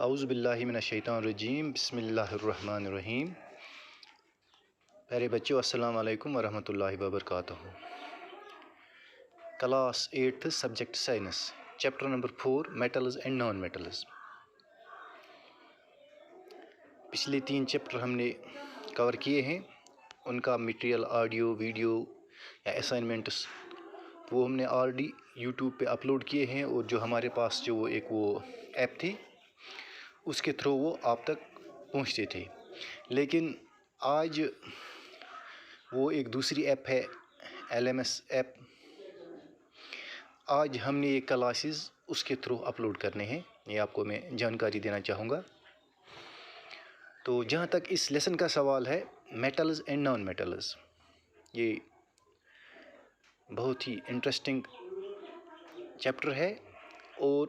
اعوذ باللہ من الشیطان الرجیم بسم اللہ الرحمن الرحیم۔ پیارے بچوں، السلام علیکم ورحمۃ اللہ وبرکاتہ۔ Class 8 subject science, chapter number 4 metals and non metals. پچھلے 3 چیپٹر ہم نے کور کیے ہیں، ان کا مٹیریل آڈیو ویڈیو یا اسائنمنٹس وہ ہم نے آلریڈی یوٹیوب پہ اپلوڈ کیے ہیں، اور جو ہمارے پاس جو وہ ایپ تھی اس کے تھرو وہ آپ تک پہنچتے تھے۔ لیکن آج وہ ایک دوسری ایپ ہے، LMS ایپ۔ آج ہم نے یہ کلاسز اس کے تھرو اپلوڈ کرنے ہیں، یہ آپ کو میں جانکاری دینا چاہوں گا۔ تو جہاں تک اس لیسن کا سوال ہے، میٹلز اینڈ نان میٹلز، یہ بہت ہی انٹرسٹنگ چیپٹر ہے اور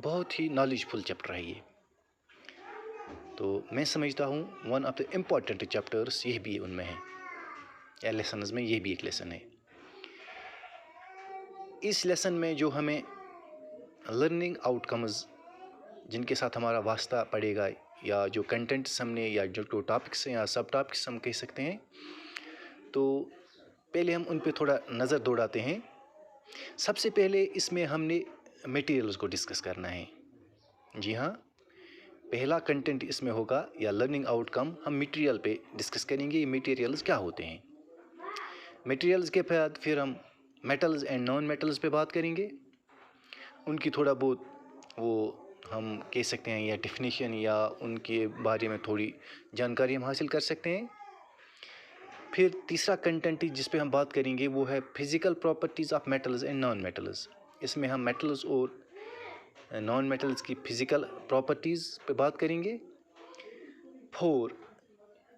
بہت ہی نالج فل چیپٹر ہے یہ۔ تو میں سمجھتا ہوں one of the important chapters یہ بھی ان میں ہے، یا لیسنز میں یہ بھی ایک لیسن ہے۔ اس لیسن میں جو ہمیں لرننگ آؤٹ کمز جن کے ساتھ ہمارا واسطہ پڑے گا، یا جو کنٹینٹس ہم نے، یا جو ٹاپکس ہیں یا سب ٹاپکس ہم کہہ سکتے ہیں، تو پہلے ہم ان پہ تھوڑا نظر دوڑاتے ہیں۔ سب سے پہلے اس میں ہم نے میٹیریلز کو ڈسکس کرنا ہے۔ جی ہاں، پہلا کنٹینٹ اس میں ہوگا یا لرننگ آؤٹ کم ہم میٹیریل پہ ڈسکس کریں گے، یہ میٹیریلز کیا ہوتے ہیں۔ میٹیریلز کے بعد پھر ہم میٹلز اینڈ نان میٹلز پہ بات کریں گے، ان کی تھوڑا بہت وہ ہم کہہ سکتے ہیں یا ڈیفینیشن یا ان کے بارے میں تھوڑی جانکاری ہم حاصل کر سکتے ہیں۔ پھر تیسرا کنٹینٹ جس پہ ہم بات کریں گے وہ ہے physical properties of metals and non metals. اس میں ہم میٹلز اور نان میٹلز کی فزیکل پراپرٹیز پہ بات کریں گے۔ 4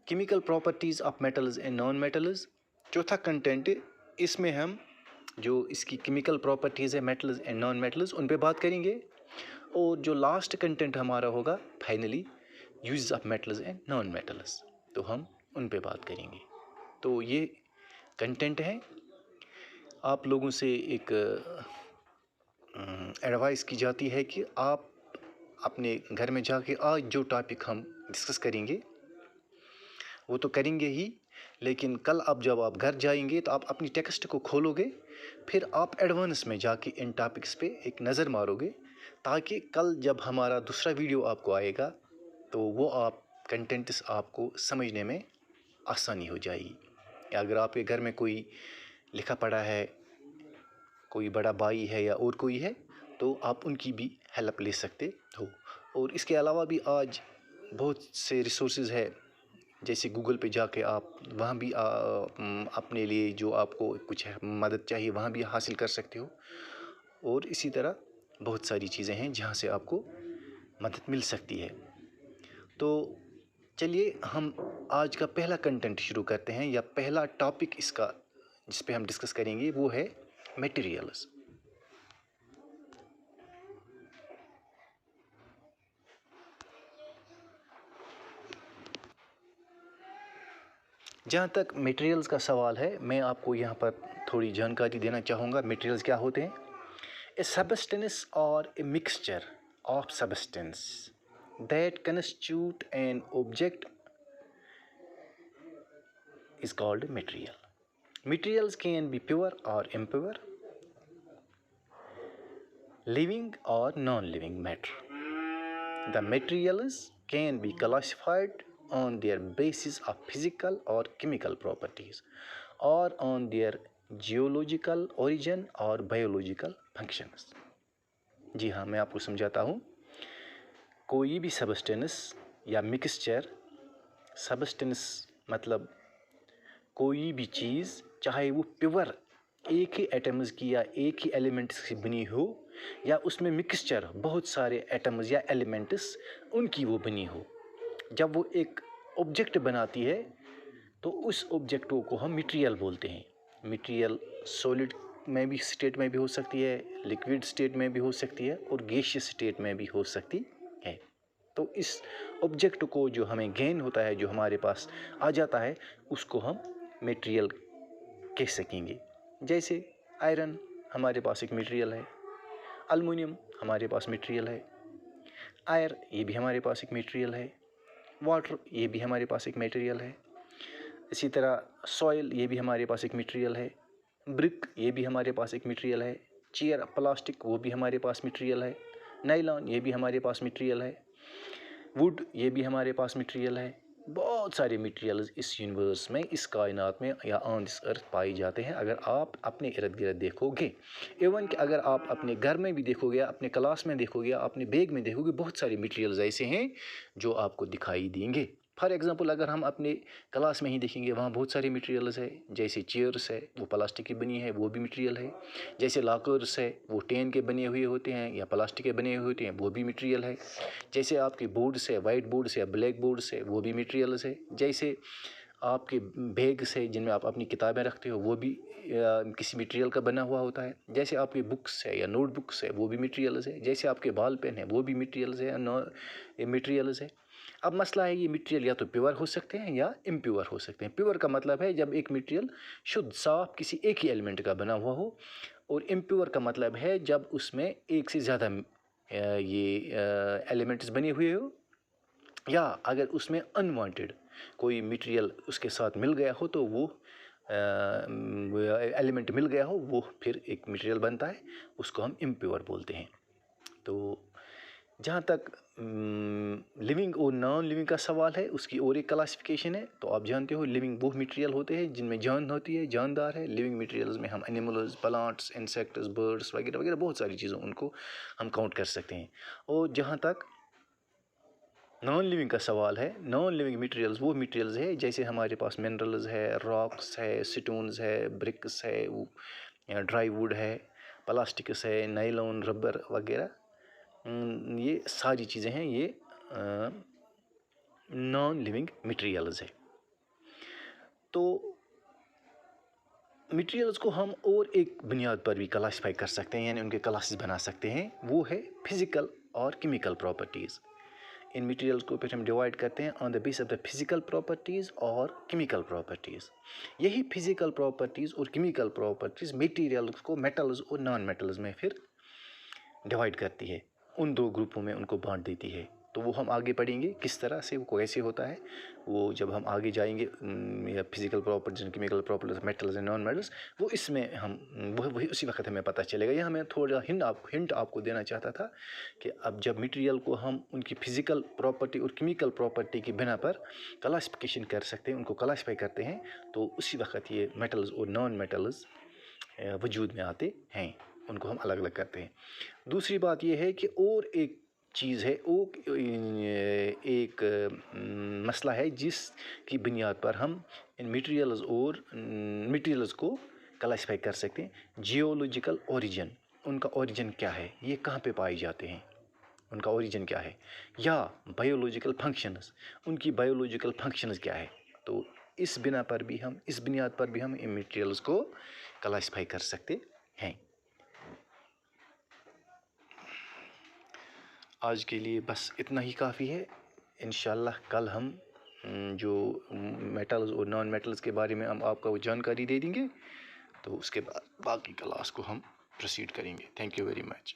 chemical properties of metals and non metals, چوتھا کنٹینٹ اس میں ہم جو اس کی کیمیکل پراپرٹیز ہے میٹلز اینڈ نان میٹلز ان پہ بات کریں گے۔ اور جو لاسٹ کنٹینٹ ہمارا ہوگا finally uses of metals and non metals, تو ہم ان پہ بات کریں گے۔ تو یہ کنٹینٹ ہے۔ آپ لوگوں سے ایک ایڈوائس کی جاتی ہے کہ آپ اپنے گھر میں جا کے آج جو ٹاپک ہم ڈسکس کریں گے وہ تو کریں گے ہی، لیکن کل جب آپ گھر جائیں گے تو آپ اپنی ٹیکسٹ کو کھولو گے، پھر آپ ایڈوانس میں جا کے ان ٹاپکس پہ ایک نظر مارو گے، تاکہ کل جب ہمارا دوسرا ویڈیو آپ کو آئے گا تو وہ کنٹینٹس آپ کو سمجھنے میں آسانی ہو جائے گی۔ یا اگر آپ کے گھر میں کوئی لکھا پڑھا ہے، کوئی بڑا بھائی ہے یا اور کوئی ہے، تو آپ ان کی بھی ہیلپ لے سکتے ہو۔ اور اس کے علاوہ بھی آج بہت سے ریسورسز ہے، جیسے گوگل پہ جا کے آپ وہاں بھی اپنے لیے جو آپ کو کچھ مدد چاہیے وہاں بھی حاصل کر سکتے ہو۔ اور اسی طرح بہت ساری چیزیں ہیں جہاں سے آپ کو مدد مل سکتی ہے۔ تو چلیے ہم آج کا پہلا کنٹینٹ شروع کرتے ہیں، یا پہلا ٹاپک اس کا جس پہ ہم ڈسکس کریں گے وہ ہے میٹیریلز۔ جہاں تک میٹیریلز کا سوال ہے، میں آپ کو یہاں پر تھوڑی جانکاری دینا چاہوں گا۔ میٹیریلز کیا ہوتے ہیں؟ اے سبسٹینس اور a mixture of substance that constitute an object is called material. Materials can be pure or impure, living or non-living matter. The materials can be classified on their basis of physical or chemical properties, or on their geological origin or biological functions. جی ہاں، میں آپ کو سمجھاتا ہوں۔ کوئی بھی substance یا mixture, substance مطلب کوئی بھی چیز، چاہے وہ پیور ایک ہی ایٹمز کی یا ایک ہی ایلیمنٹس کی بنی ہو، یا اس میں مکسچر بہت سارے ایٹمز یا ایلیمنٹس ان کی وہ بنی ہو، جب وہ ایک آبجیکٹ بناتی ہے تو اس آبجیکٹوں کو ہم میٹیریل بولتے ہیں۔ میٹیریل سولڈ میں بھی اسٹیٹ میں بھی ہو سکتی ہے، لیکوڈ اسٹیٹ میں بھی ہو سکتی ہے، اور گیشیس اسٹیٹ میں بھی ہو سکتی ہے۔ تو اس آبجیکٹ کو جو ہمیں گین ہوتا ہے، جو ہمارے پاس آ جاتا ہے، اس کو ہم میٹیریل کہہ سکیں گے۔ جیسے آئرن ہمارے پاس ایک میٹیریل ہے، المونیم ہمارے پاس میٹیریل ہے، आयर ये भी हमारे पास एक मटेरियल है, वाटर ये भी हमारे पास एक मटेरियल है, इसी तरह सॉइल ये भी हमारे पास एक मटेरियल है, ब्रिक ये भी हमारे पास एक मटेरियल है, चेयर प्लास्टिक वो भी हमारे पास मटेरियल है, नायलॉन ये भी हमारे पास मटेरियल है, वुड ये भी हमारे पास मटेरियल है। बहुत सारे मटेरियल्स इस यूनिवर्स में, इस कायनात में या ऑन दिस अर्थ पाए जाते हैं अगर आप अपने इर्द गिर्द देखोगे। इवन कि अगर आप अपने घर में भी देखोगे, अपने क्लास में देखोगे, अपने बैग में देखोगे, बहुत सारे मटेरियल्स ऐसे हैं जो आपको दिखाई देंगे। फॉर एग्जांपल अगर हम अपने क्लास में ही देखेंगे, वहाँ बहुत सारे मटेरियल्स है, जैसे चेयर्स है वो प्लास्टिक की बनी है, वो भी मटेरियल है। जैसे लॉकर्स है वो टेन के बने हुए होते हैं या प्लास्टिक के बने हुए होते हैं, वो भी मटेरियल है। जैसे आपके बोर्ड्स है, वाइट बोर्ड्स है, ब्लैक बोर्ड्स है, वो भी मटेरियल्स है। जैसे आपके बैग्स है जिनमें आप अपनी किताबें रखते हो, वो भी किसी मटेरियल का बना हुआ होता है। जैसे आपकी बुक्स है या नोट बुक्स है, वो भी मटेरियल्स है। जैसे आपके बाल पेन है, वो भी मटेरियल्स है, मटेरियल्स है। अब मसला है ये मटेरियल या तो प्योर हो सकते हैं या इम्प्योर हो सकते हैं। प्योर का मतलब है जब एक मटेरियल शुद्ध साफ किसी एक ही एलिमेंट का बना हुआ हो, और इम्प्योर का मतलब है जब उसमें एक से ज़्यादा ये एलिमेंट्स बने हुए हो, या अगर उसमें अनवांटेड कोई मटेरियल उसके साथ मिल गया हो तो वो एलिमेंट मिल गया हो, वो फिर एक मटेरियल बनता है, उसको हम इम्प्योर बोलते हैं। तो जहाँ तक लिविंग और नॉन लिविंग का सवाल है, उसकी और एक क्लासिफिकेशन है। तो आप जानते हो लिविंग वो मटेरियल होते हैं जिनमें जान होती है, जानदार है। लिविंग मटेरियल्स में हम एनिमल्स, प्लांट्स, इंसेक्ट्स, बर्ड्स वगैरह वगैरह बहुत सारी चीज़ों उनको हम काउंट कर सकते हैं। और जहाँ तक नॉन लिविंग का सवाल है, नॉन लिविंग मटेरियल्स वो मटेरियल्स है जैसे हमारे पास मिनरल्स है, रॉक्स है, स्टोन्स है, ब्रिक्स है, ड्राई वुड है, प्लास्टिक्स है, नायलॉन, रबर वगैरह। ये सारी चीज़ें हैं, ये नॉन लिविंग मटेरियल्स है। तो मटेरियल्स को हम और एक बुनियाद पर भी क्लासिफाई कर सकते हैं, यानी उनके क्लासेस बना सकते हैं। वो है फिज़िकल और केमिकल प्रॉपर्टीज़। इन मटेरियल्स को फिर हम डिवाइड करते हैं on the base of the physical properties और केमिकल प्रॉपर्टीज़। यही फिज़िकल प्रॉपर्टीज़ और केमिकल प्रॉपर्टीज़ मटेरियल्स को मेटल्स और नॉन मेटल्स में फिर डिवाइड करती है, उन दो ग्रुपों में उनको बांट देती है। तो वो हम आगे पढ़ेंगे किस तरह से, वो कैसे होता है, वो जब हम आगे जाएंगे। Physical properties, chemical properties, metals and non metals, वो इसमें हम वही उसी वक्त हमें पता चलेगा। यहाँ मैं थोड़ा हिंट आपको देना चाहता था कि अब जब मटेरियल को हम उनकी फिज़िकल प्रॉपर्टी और केमिकल प्रॉपर्टी की बिना पर क्लासिफिकेशन कर सकते हैं, उनको क्लासीफाई करते हैं, तो उसी वक्त ये मेटल्स और नॉन मेटल्स वजूद में आते हैं, उनको हम अलग अलग करते हैं। दूसरी बात यह है कि और एक चीज़ है, वो एक मसला है जिसकी बुनियाद पर हम इन मटेरियल्स को क्लासिफाई कर सकते हैं। जियोलॉजिकल ओरिजिन, उनका ओरिजिन क्या है, ये कहाँ पे पाए जाते हैं, उनका ओरिजिन क्या है। या बायोलॉजिकल फंक्शंस, उनकी बायोलॉजिकल फंक्शंस क्या है। तो इस बुनियाद पर भी हम इन मटेरियल्स को क्लासिफाई कर सकते हैं। आज के लिए बस इतना ही काफ़ी है। इंशाल्लाह कल हम जो मेटल्स और नॉन मेटल्स के बारे में हम आपको जानकारी दे देंगे, तो उसके बाद बाकी क्लास को हम प्रोसीड करेंगे। Thank you very much.